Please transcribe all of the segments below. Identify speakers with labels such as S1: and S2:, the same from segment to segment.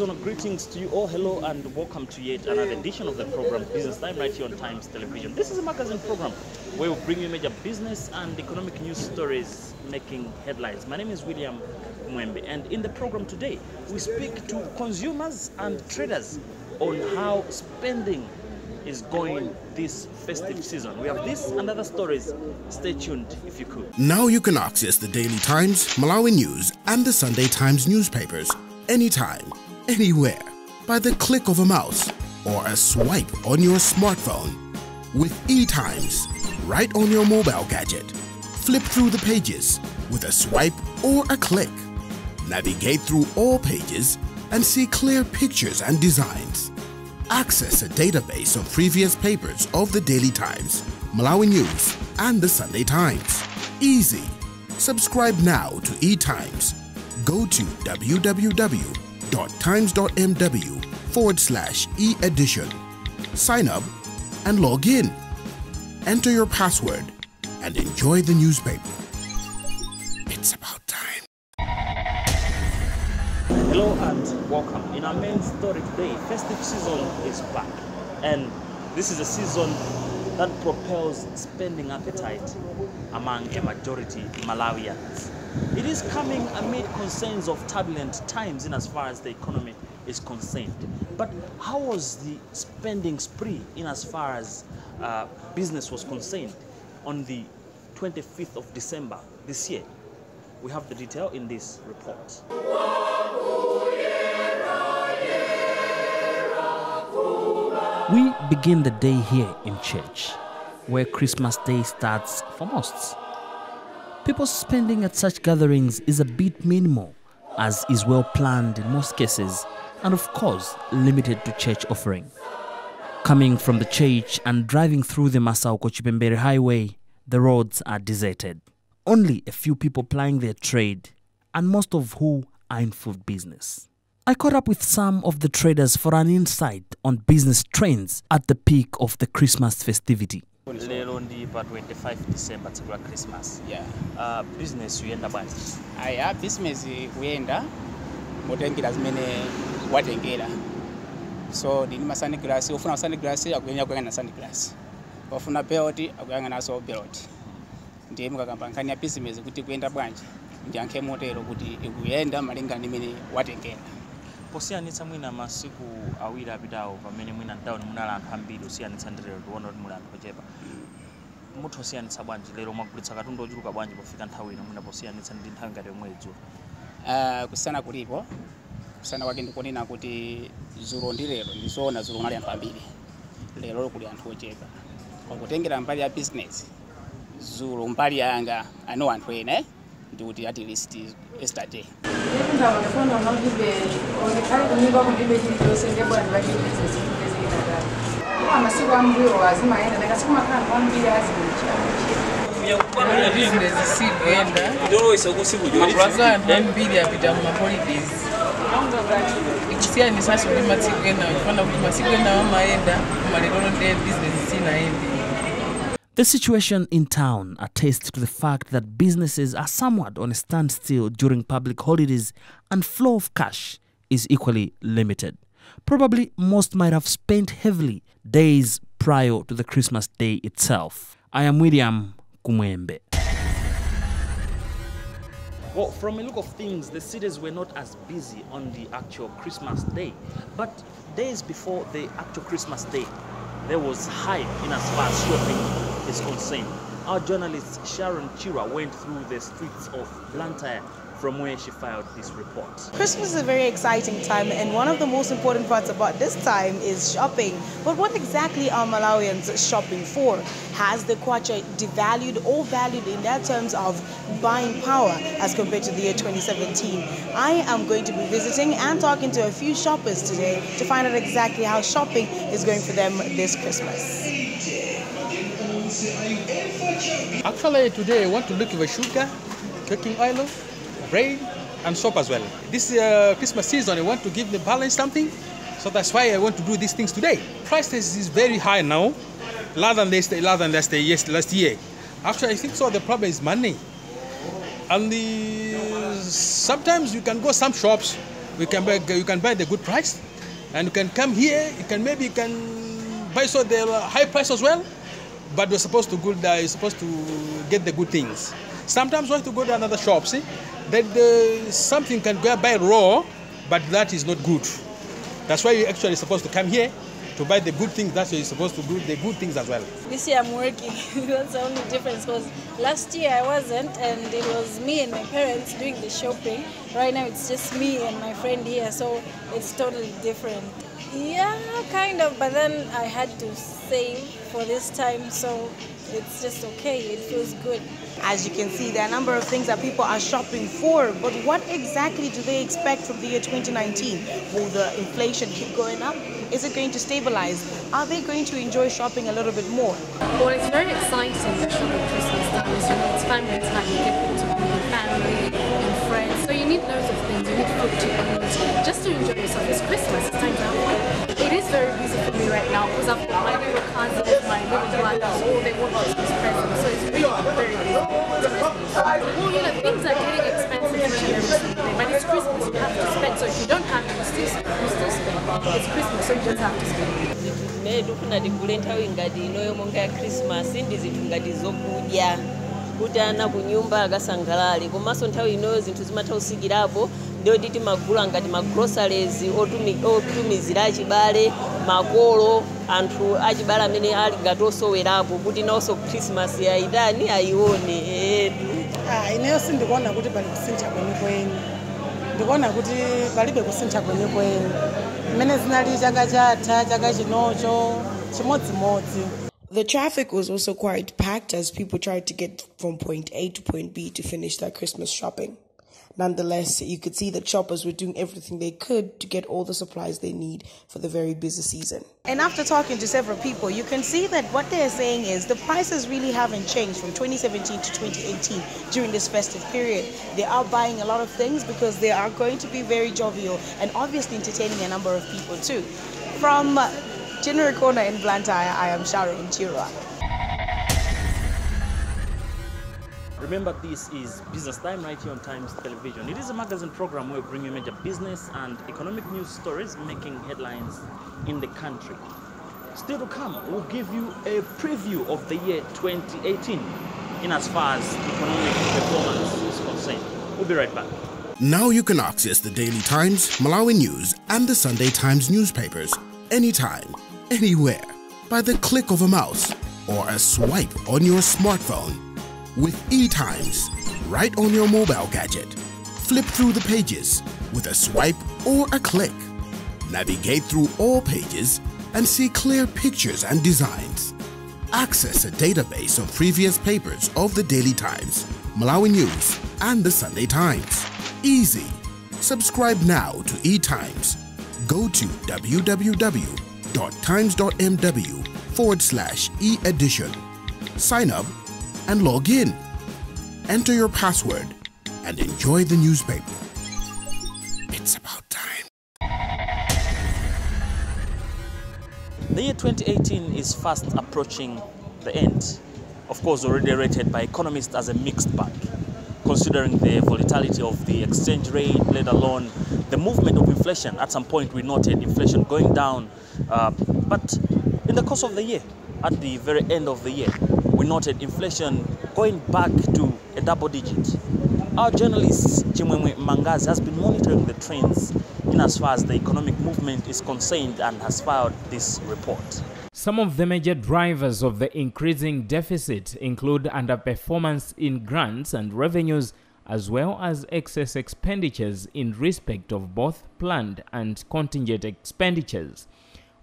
S1: seasonal greetings to you all. Hello and welcome to yet another edition of the program Business Time right here on Times Television. This is a magazine program where we bring you major business and economic news stories making headlines. My name is William Mwembe, and in the program today we speak to consumers and traders on how spending is going this festive season. We have this and other stories. Stay tuned if you could.
S2: Now you can access the Daily Times, Malawi News and the Sunday Times newspapers anytime, anywhere, by the click of a mouse or a swipe on your smartphone. With eTimes, right on your mobile gadget. Flip through the pages with a swipe or a click. Navigate through all pages and see clear pictures and designs. Access a database of previous papers of the Daily Times, Malawi News and the Sunday Times. Easy. Subscribe now to eTimes. Go to www.times.mw/e-edition. Sign up and log in. Enter your password and enjoy the newspaper. It's about time.
S1: Hello and welcome. In our main story today, festive season is back, and this is a season that propels spending appetite among a majority Malawians. It is coming amid concerns of turbulent times in as far as the economy is concerned. But how was the spending spree in as far as business was concerned on the 25th of December this year? We have the detail in this report. We begin the day here in church, where Christmas Day starts for most. People's spending at such gatherings is a bit minimal, as is well planned in most cases, and of course limited to church offering. Coming from the church and driving through the Masauko-Chipembere highway, the roads are deserted. Only a few people plying their trade, and most of who are in food business. I caught up with some of the traders for an insight on business trends at the peak of the Christmas festivity. Lelo ndi pa 25 December tsiku Christmas.
S3: Yeah.
S1: Business uyenda bwanji?
S3: Aya business kuyenda motengera zimene watengera. So ndini ma sunglass, ufuna sunglass akuyenda na sunglass. Ufuna belt akuyanga naso belt. Ndiye mukakampani ya business kuti kuyenda bwanji. Ndiyankhe motero kuti ikuyenda malinga ndimene watengera.
S1: Posiyanitsa mwina masiku awiri apitawo pamene mwina town munali anthu ambiri usiyanitsa ndi lero tiona kuti muli anthu ochepa. Muthu osiyanitsa bwanji lero mwagulitsa katundu ochuluka bwanji pofika nthawi ino mwina posiyanitsa ndi nthawi ngati yomwe dzulo?
S3: Kusana kulipo. Kusana kwake ndikonena kuti dzulo ndi lero ndizoona dzulo mali anthu ambiri. Lero kuli anthu ochepa. Kwakutengera mbali ya business. Dzulo mbali yanga ano anthu ena ndikuti at least yesterday.
S1: The situation in town attests to the fact that businesses are somewhat on a standstill during public holidays and flow of cash is equally limited. Probably most might have spent heavily days prior to the Christmas day itself. I am William Mwembe. Well, from a look of things, the cities were not as busy on the actual Christmas day, but days before the actual Christmas day, there was hype in as far as shopping is concerned. Our journalist Sharon Chira went through the streets of Blantyre from where she filed this report.
S4: Christmas is a very exciting time, and one of the most important parts about this time is shopping. But what exactly are Malawians shopping for? Has the kwacha devalued or valued in that terms of buying power as compared to the year 2017? I am going to be visiting and talking to a few shoppers today to find out exactly how shopping is going for them this Christmas.
S5: Actually, today I want to look for sugar, cooking oil, bread, and soap as well. This Christmas season, I want to give the balance something, so that's why I want to do these things today. Prices is very high now, larger than last year. Actually, I think so. The problem is money, and sometimes you can go some shops, you can buy the good price, and you can come here. You can buy so the high price as well. But you're supposed to get the good things. Sometimes you have to go to another shop. See, that something can go buy raw, but that is not good. That's why you're actually supposed to come here to buy the good things. That's why you're supposed to do the good things as well.
S6: This year I'm working. That's the only difference. Because last year I wasn't, and it was me and my parents doing the shopping. Right now it's just me and my friend here, so it's totally different. Yeah, kind of, but then I had to save for this time, so it's just okay. It feels good.
S4: As you can see, there are a number of things that people are shopping for, but what exactly do they expect from the year 2019? Will the inflation keep going up? Is it going to stabilize? Are they going to enjoy shopping a little bit more?
S7: Well, it's very exciting that shopping Christmas time. It's family time. You get people to be with family and friends. So you need loads of things. You need food to eat, just to enjoy yourself. It's Christmas. It's time to have fun. It is very busy for me right now because I've got my little cousins, my little brothers, all they want Christmas presents. So it's really very busy. Well, you know, things are getting expensive each and every single day, but it's Christmas. You have to spend. So if you don't have to, you still spend. It's Christmas, so you just have to spend.
S8: Ndikufuna tigule nthawi ngati inoyo monga ya Christmas ndi zinthu ngati zokudya kuti ana kunyumba akasangalale, komanso nthawi inoyo zinthu zimatha kusikirapo ndiyo timagula ngati groceries otumizira achibale, makolo, anthu achibale amene ali ngati osowerapo kuti nawonso Christmas yayitani ayione.
S9: Ineyo sindikuona kuti pali kusintha kwenikweni. Ndikuona kuti palibe kusintha kwenikweni. Mmene zinali chaka chatha, chaka chinocho, chimodzimodzi.
S4: The traffic was also quite packed as people tried to get from point A to point B to finish their Christmas shopping. Nonetheless, you could see that shoppers were doing everything they could to get all the supplies they need for the very busy season. And after talking to several people, you can see that what they're saying is the prices really haven't changed from 2017 to 2018 during this festive period. They are buying a lot of things because they are going to be very jovial and obviously entertaining a number of people too. From General Corner in Blantyre, I am Sharon Chirwa.
S1: Remember, this is Business Time right here on Times Television. It is a magazine program where we bring you major business and economic news stories making headlines in the country. Still to come, we'll give you a preview of the year 2018 in as far as economic performance is concerned. We'll be right back.
S2: Now you can access the Daily Times, Malawi News, and the Sunday Times newspapers anytime, anywhere, by the click of a mouse or a swipe on your smartphone. With eTimes, right on your mobile gadget. Flip through the pages with a swipe or a click. Navigate through all pages and see clear pictures and designs. Access a database of previous papers of the Daily Times, Malawi News, and the Sunday Times. Easy. Subscribe now to eTimes. Go to www.times.mw/e-edition. Sign up and log in. Enter your password and enjoy the newspaper. It's about time.
S1: The year 2018 is fast approaching the end. Of course, already rated by economists as a mixed bag, considering the volatility of the exchange rate, let alone the movement of inflation. At some point, we noted inflation going down, but in the course of the year, at the very end of the year, we noted inflation going back to a double digit. Our journalist, Chimwemwe Mangazi, has been monitoring the trends in as far as the economic movement is concerned and has filed this report.
S10: Some of the major drivers of the increasing deficit include underperformance in grants and revenues, as well as excess expenditures in respect of both planned and contingent expenditures.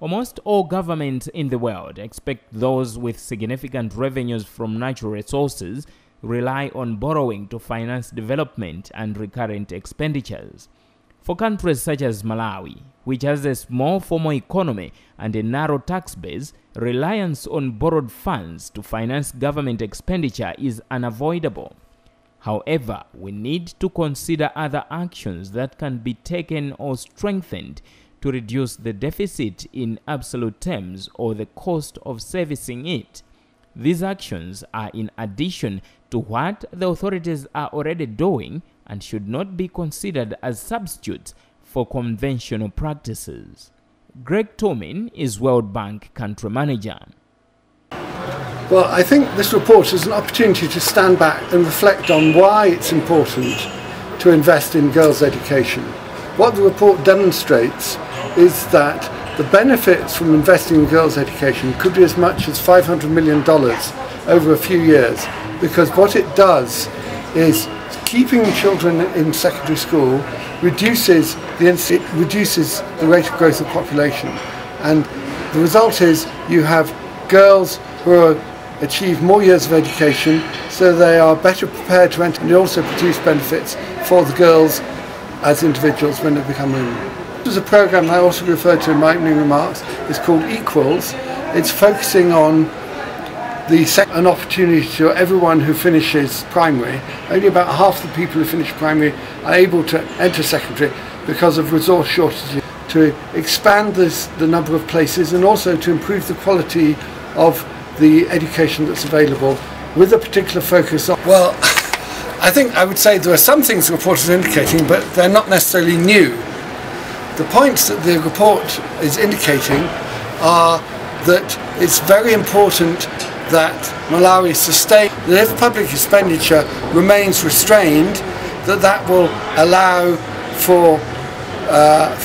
S10: Almost all governments in the world, expect those with significant revenues from natural resources, rely on borrowing to finance development and recurrent expenditures. For countries such as Malawi, which has a small formal economy and a narrow tax base, reliance on borrowed funds to finance government expenditure is unavoidable. However, we need to consider other actions that can be taken or strengthened to reduce the deficit in absolute terms or the cost of servicing it. These actions are in addition to what the authorities are already doing and should not be considered as substitutes for conventional practices. Greg Tomin is World Bank country manager.
S11: Well, I think this report is an opportunity to stand back and reflect on why it's important to invest in girls' education. What the report demonstrates is that the benefits from investing in girls' education could be as much as $500 million over a few years, because what it does is keeping children in secondary school reduces the rate of growth of population, and the result is you have girls who achieve more years of education, so they are better prepared to enter, and they also produce benefits for the girls as individuals when they become women. There's a program I also referred to in my opening remarks. It's called Equals. It's focusing on an opportunity to everyone who finishes primary. Only about half the people who finish primary are able to enter secondary because of resource shortages. To expand the number of places and also to improve the quality of the education that's available, with a particular focus on, well, I think I would say there are some things the report is indicating, but they're not necessarily new. The points that the report is indicating are that it's very important that Malawi sustain, that if public expenditure remains restrained, that will allow for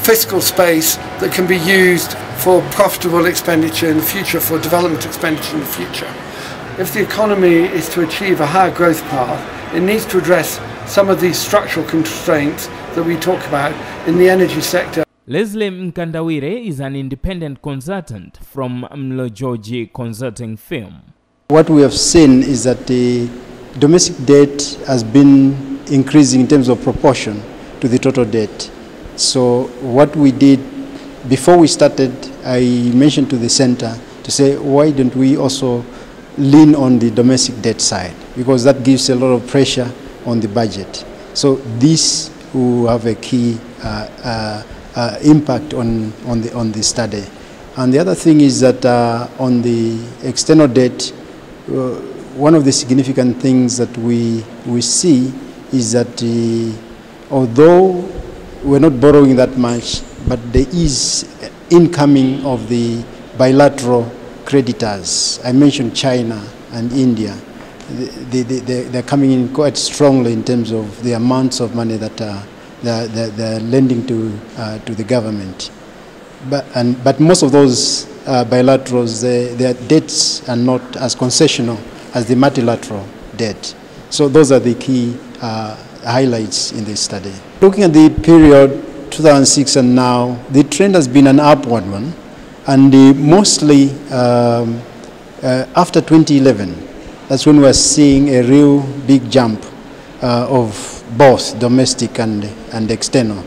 S11: fiscal space that can be used for profitable expenditure in the future, for development expenditure in the future. If the economy is to achieve a higher growth path, it needs to address some of these structural constraints that we talk about in the energy sector.
S10: Leslie Mkandawire is an independent consultant from Mlojoji Consulting Firm.
S12: What we have seen is that the domestic debt has been increasing in terms of proportion to the total debt. So what we did before we started, I mentioned to the center to say, why don't we also lean on the domestic debt side, because that gives a lot of pressure on the budget. So this will have a key impact on the study. And the other thing is that on the external debt, one of the significant things that we see is that although we're not borrowing that much, but there is incoming of the bilateral creditors. I mentioned China and India. They're coming in quite strongly in terms of the amounts of money that they're lending to the government. But most of those bilaterals, their debts are not as concessional as the multilateral debt. So those are the key highlights in this study. Looking at the period 2006 and now, the trend has been an upward one, and mostly after 2011, that's when we're seeing a real big jump of both domestic and external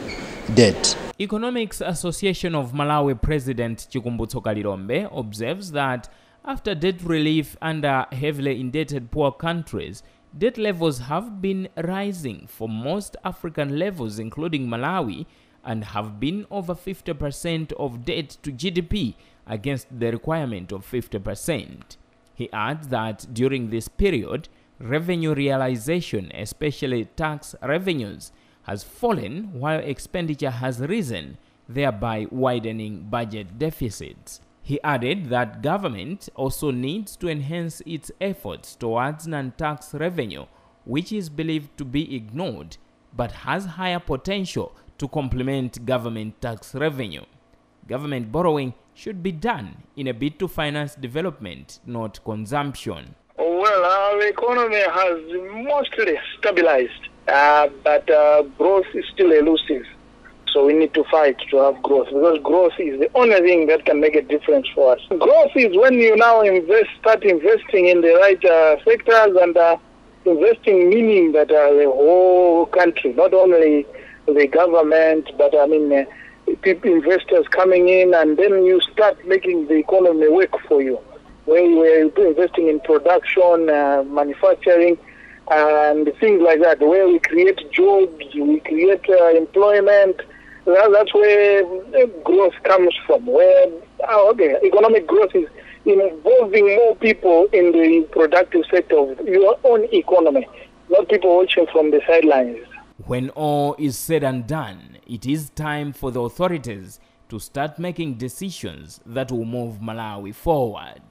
S12: debt.
S10: Economics Association of Malawi President Chikumbutso Kalilombe observes that after debt relief under heavily indebted poor countries, debt levels have been rising for most African levels, including Malawi, and have been over 50% of debt to GDP against the requirement of 50%. He adds that during this period, revenue realization, especially tax revenues, has fallen while expenditure has risen, thereby widening budget deficits. He added that government also needs to enhance its efforts towards non-tax revenue, which is believed to be ignored, but has higher potential to complement government tax revenue. Government borrowing should be done in a bid to finance development, not consumption.
S13: Well, our economy has mostly stabilized, but growth is still elusive. So we need to fight to have growth, because growth is the only thing that can make a difference for us. Growth is when you now start investing in the right sectors, and investing meaning that the whole country, not only the government, but people, investors coming in, and then you start making the economy work for you, where you are investing in production, manufacturing, and things like that, where we create jobs, we create employment. That's where growth comes from, where economic growth is involving more people in the productive sector of your own economy, not people watching from the sidelines.
S10: When all is said and done, it is time for the authorities to start making decisions that will move Malawi forward.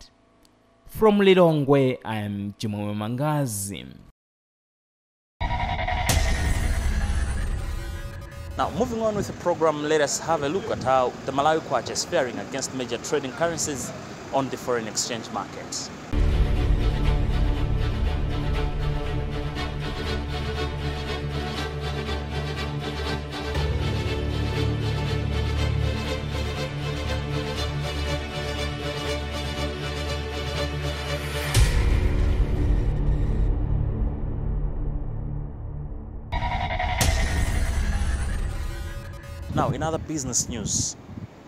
S10: From Lilongwe, I am Chimome Mangazi.
S14: Now, moving on with the program, let us have a look at how the Malawi kwacha is faring against major trading currencies on the foreign exchange markets. Now, in other business news,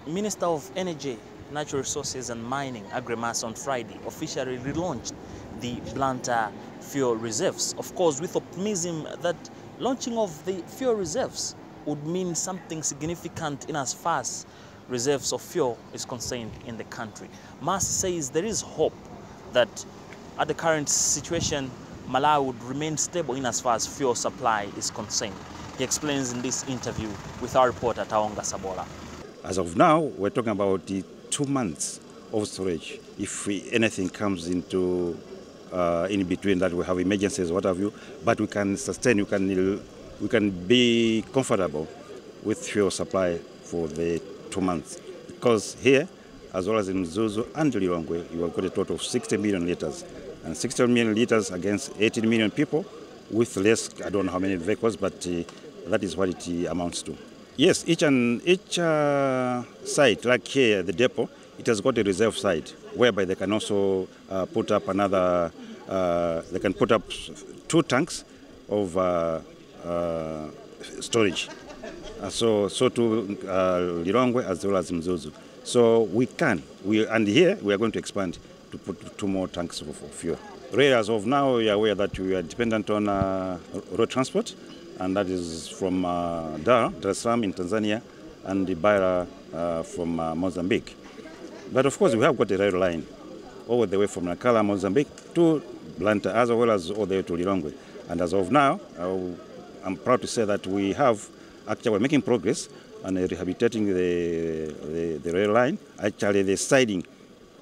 S14: Minister of Energy, Natural Resources and Mining, Agrimas, on Friday officially relaunched the Blantyre fuel reserves. Of course, with optimism that launching of the fuel reserves would mean something significant in as far as reserves of fuel is concerned in the country. Mas says there is hope that at the current situation, Malawi would remain stable in as far as fuel supply is concerned. He explains in this interview with our reporter, Taonga Sabola.
S15: As of now, we're talking about the 2 months of storage. If anything comes into in between that, we have emergencies, what have you, but we can sustain, we can be comfortable with fuel supply for the 2 months. Because here, as well as in Zuzu and Lilongwe, you have got a total of 60 million liters. And 60 million liters against 18 million people with less, I don't know how many vehicles, but that is what it amounts to. Yes, each site, like here, the depot, it has got a reserve site whereby they can also put up another, they can put up 2 tanks of storage. So to Lilongwe as well as Mzuzu. So we can, and here we are going to expand to put 2 more tanks of fuel. Rail, as of now, we are aware that we are dependent on road transport, and that is from Dar es Salaam in Tanzania and the Beira from Mozambique. But of course, we have got a rail line all the way from Nakala, Mozambique to Blantyre, as well as all the way to Lilongwe. And as of now, I'm proud to say that we have, actually, we're making progress on rehabilitating the rail line. Actually, the siding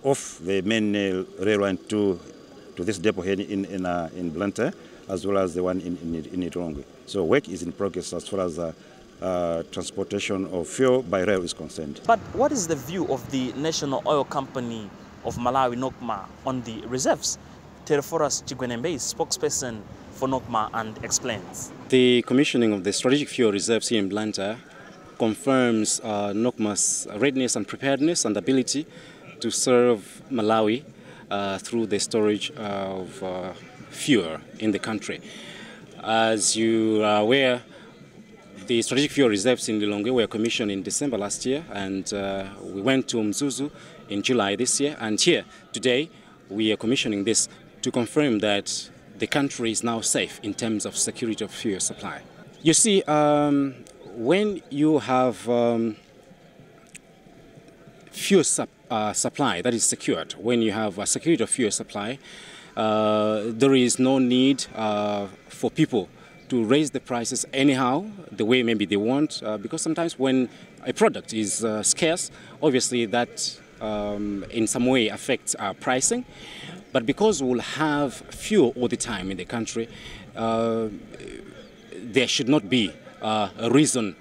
S15: of the main rail line to this depot here in Blantyre, as well as the one in Lilongwe. So work is in progress as far as transportation of fuel by rail is concerned.
S14: But what is the view of the National Oil Company of Malawi, NOCMA, on the reserves? Tereforas Chigwenembe is spokesperson for NOCMA and explains.
S16: The commissioning of the strategic fuel reserves here in Blantyre confirms NOCMA's readiness and preparedness and ability to serve Malawi through the storage of fuel in the country. As you are aware, the strategic fuel reserves in Lilongwe were commissioned in December last year, and we went to Mzuzu in July this year, and here today we are commissioning this to confirm that the country is now safe in terms of security of fuel supply. You see, when you have fuel supply that is secured, when you have a security of fuel supply, there is no need for people to raise the prices anyhow, the way maybe they want, because sometimes when a product is scarce, obviously that in some way affects our pricing. But because we'll have fuel all the time in the country, there should not be a reason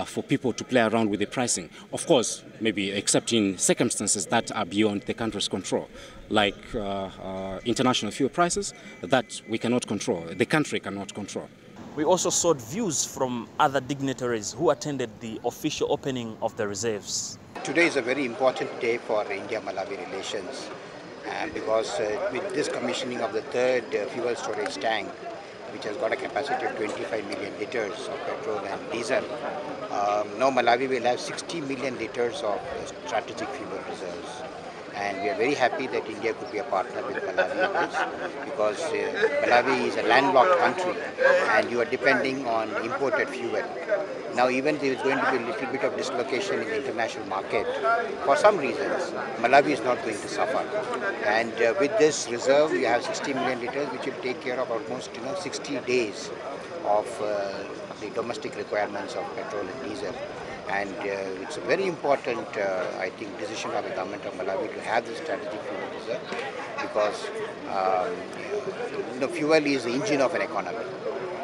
S16: for people to play around with the pricing. Of course, maybe except in circumstances that are beyond the country's control, like international fuel prices that we cannot control, the country cannot control.
S14: We also sought views from other dignitaries who attended the official opening of the reserves.
S17: Today is a very important day for India-Malawi relations because with this commissioning of the third fuel storage tank, which has got a capacity of 25 million liters of petrol and diesel, now Malawi will have 60 million liters of strategic fuel reserves. And we are very happy that India could be a partner with Malawi in this, because Malawi is a landlocked country and you are depending on imported fuel. Now even there is going to be a little bit of dislocation in the international market. For some reasons, Malawi is not going to suffer. And with this reserve, we have 60 million liters, which will take care of almost 60 days of the domestic requirements of petrol and diesel. And it's a very important, I think, decision of the government of Malawi to have this strategic fuel reserve, because fuel is the engine of an economy.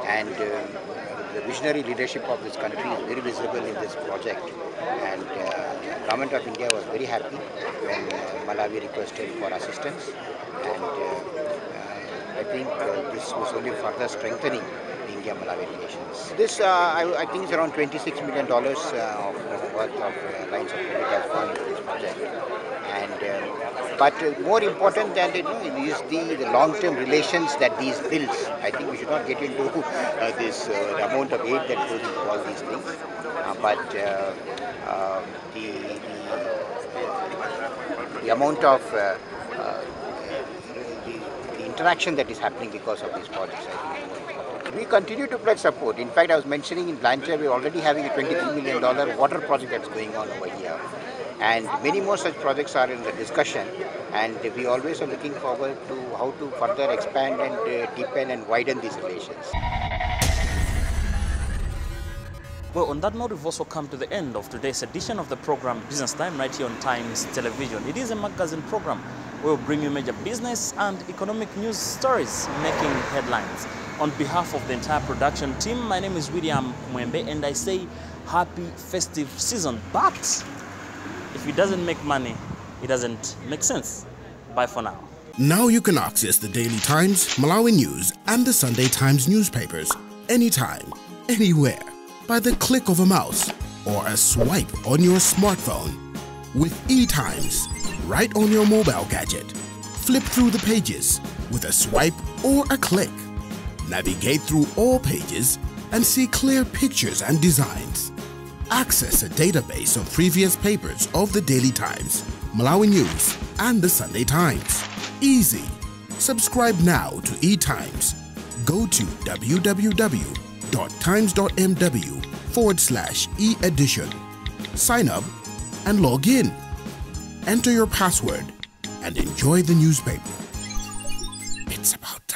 S17: And the visionary leadership of this country is very visible in this project. And the government of India was very happy when Malawi requested for assistance. And I think this was only further strengthening the India-Malawi relations. This, I think, is around $26 million worth of lines of credit has gone into this project. And but more important than it is the long-term relations that these builds. I think we should not get into this the amount of aid that goes into all these things, but the amount of the interaction that is happening because of these projects, I think, is more important. We continue to pledge support. In fact, I was mentioning in Blantyre, we're already having a $23 million water project that's going on over here. And many more such projects are in the discussion, and we always are looking forward to how to further expand and deepen and widen these relations.
S14: Well, on that note, we've also come to the end of today's edition of the program Business Time right here on Times Television. It is a magazine program where we'll bring you major business and economic news stories making headlines. On behalf of the entire production team, my name is William Mwembe, and I say happy festive season. But if it doesn't make money, it doesn't make sense. Bye for now.
S2: Now you can access the Daily Times, Malawi News, and the Sunday Times newspapers anytime, anywhere, by the click of a mouse or a swipe on your smartphone. With eTimes, right on your mobile gadget. Flip through the pages with a swipe or a click. Navigate through all pages and see clear pictures and designs. Access a database of previous papers of the Daily Times, Malawi News, and the Sunday Times. Easy. Subscribe now to eTimes. Go to www.times.mw/e-edition. Sign up and log in. Enter your password and enjoy the newspaper. It's about time.